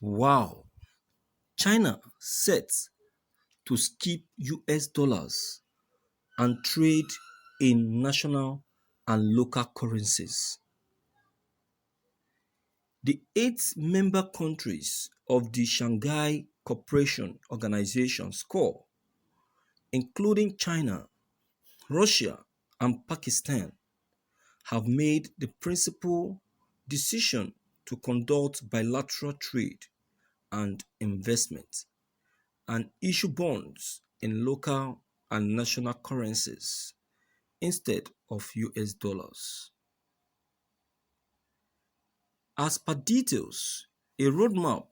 Wow, China set to skip US dollars and trade in national and local currencies. The eight member countries of the Shanghai Cooperation Organization (SCORE), including China, Russia, and Pakistan, have made the principal decision to conduct bilateral trade and investment and issue bonds in local and national currencies instead of US dollars. As per details, a roadmap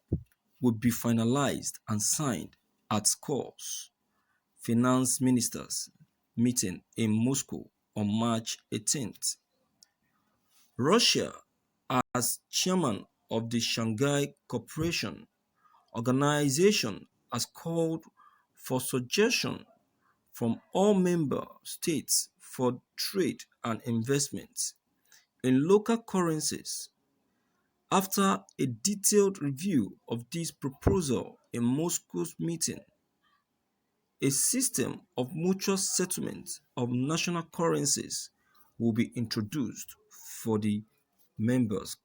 will be finalized and signed at SCORE's finance ministers meeting in Moscow on March 18th. Russia, as chairman of the Shanghai Cooperation Organization, has called for suggestions from all member states for trade and investment in local currencies. After a detailed review of this proposal in Moscow's meeting, a system of mutual settlement of national currencies will be introduced for the members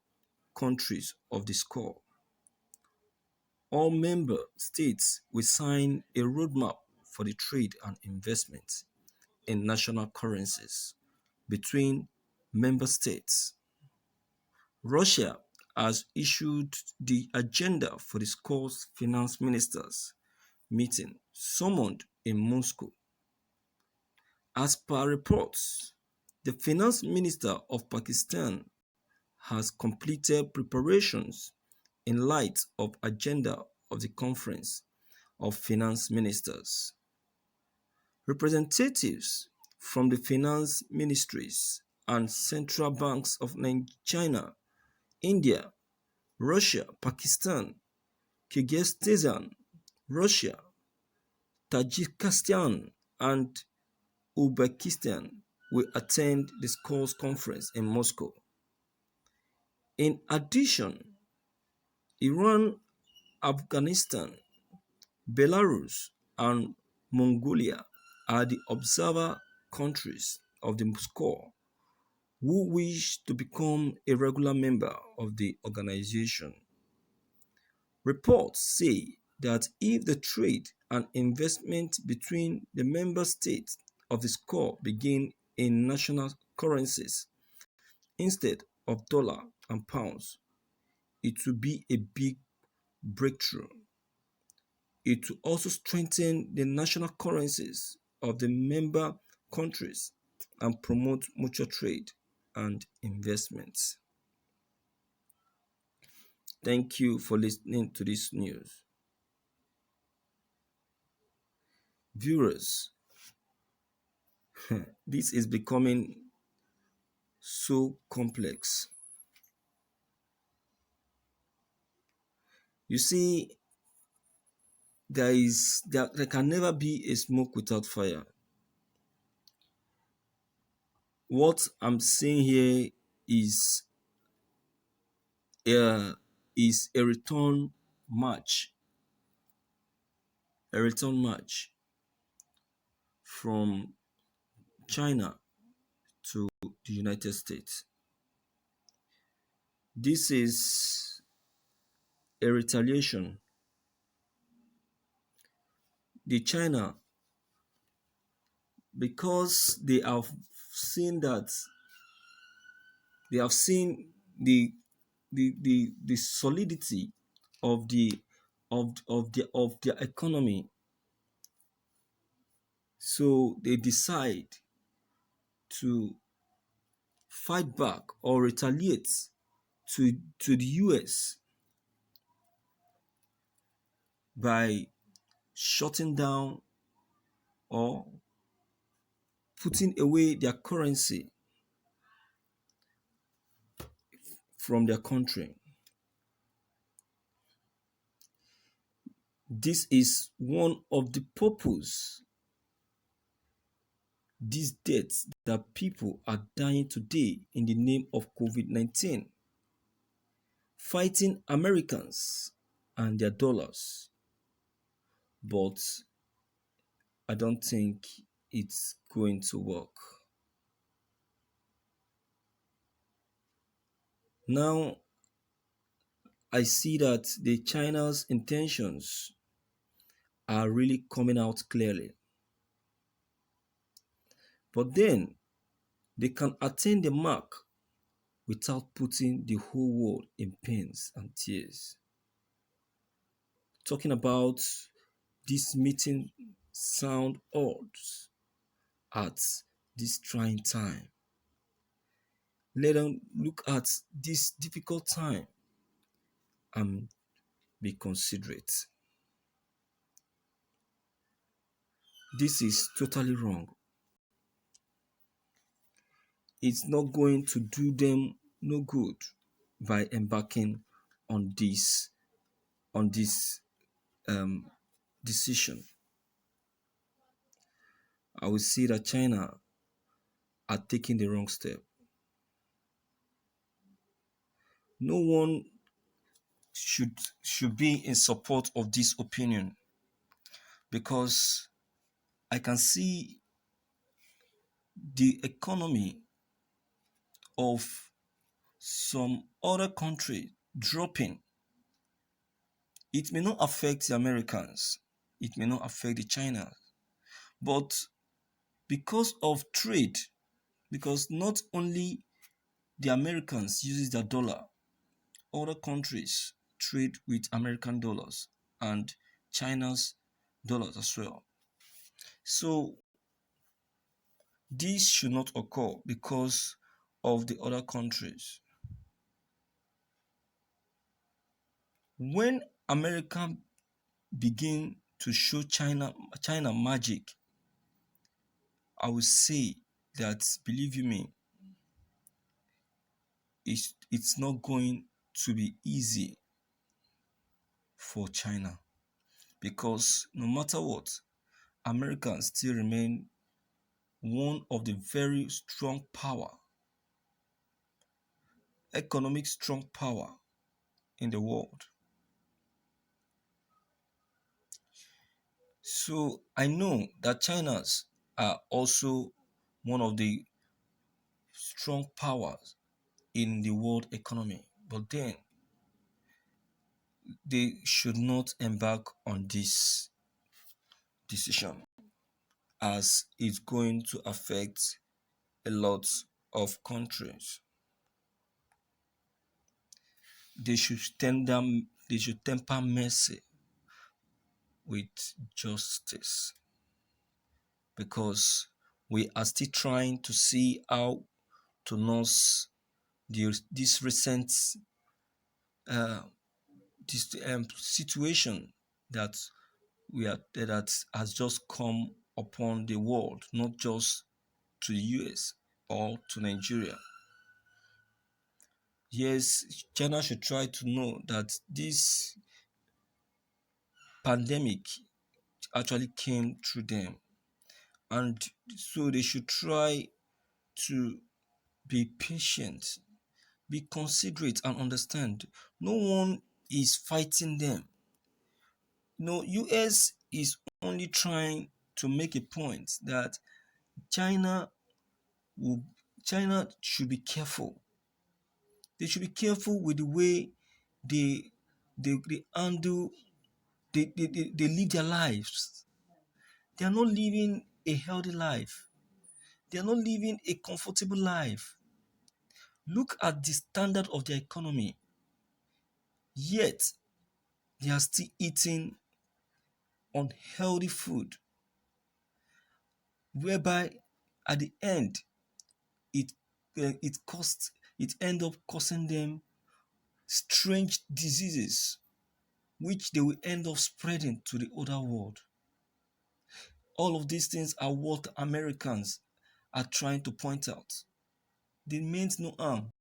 countries of the SCORE. All member states will sign a roadmap for the trade and investment in national currencies between member states. Russia has issued the agenda for the SCORE's finance ministers meeting summoned in Moscow. As per reports, the finance minister of Pakistan has completed preparations in light of agenda of the conference of finance ministers. Representatives from the finance ministries and central banks of China, India, Russia, Pakistan, Kyrgyzstan, Russia, Tajikistan, and Uzbekistan will attend the SCORE's conference in Moscow. In addition, Iran, Afghanistan, Belarus, and Mongolia are the observer countries of the SCORE who wish to become a regular member of the organization. Reports say that if the trade and investment between the member states of the SCORE begin in national currencies instead of dollar and pounds, it will be a big breakthrough. It will also strengthen the national currencies of the member countries and promote mutual trade and investments. Thank you for listening to this news. Viewers, this is becoming so complex. You see, there can never be a smoke without fire. What I'm saying here is a, is match, a return match from China to the United States. This is a retaliation. The China, because they have seen the solidity of of their economy, so they decide to fight back or retaliate to the US by shutting down or putting away their currency from their country. This is one of the purpose these deaths that people are dying today in the name of COVID-19, fighting Americans and their dollars, but I don't think it's going to work. Now I see that the China's intentions are really coming out clearly. But then they can attain the mark without putting the whole world in pains and tears. Talking about this meeting sound odd at this trying time. Let them look at this difficult time and be considerate. This is totally wrong. It's not going to do them no good by embarking on this um, decision. I will see that China are taking the wrong step. No one should be in support of this opinion, because I can see the economy of some other country dropping. It may not affect the Americans, it may not affect the China, but because of trade, because not only the Americans uses their dollar, other countries trade with American dollars and China's dollars as well. So this should not occur because of the other countries. When America begin to show China magic, I will say that, believe you me, it's not going to be easy for China, because no matter what, Americans still remain one of the very strong power, economic strong power in the world. So I know that China's are also one of the strong powers in the world economy, but then they should not embark on this decision, as it's going to affect a lot of countries. They should temper mercy with justice, because we are still trying to see how to nurse this recent uh, situation that that has just come upon the world, not just to the US or to Nigeria. Yes, China should try to know that this pandemic actually came through them, and so they should try to be patient, be considerate, and understand no one is fighting them. No, US is only trying to make a point that China will China should be careful. They should be careful with the way they they handle they live their lives. They are not living a healthy life. They are not living a comfortable life. Look at the standard of their economy. Yet they are still eating unhealthy food, whereby at the end it it end up causing them strange diseases, which they will end up spreading to the other world. All of these things are what Americans are trying to point out. They meant no harm.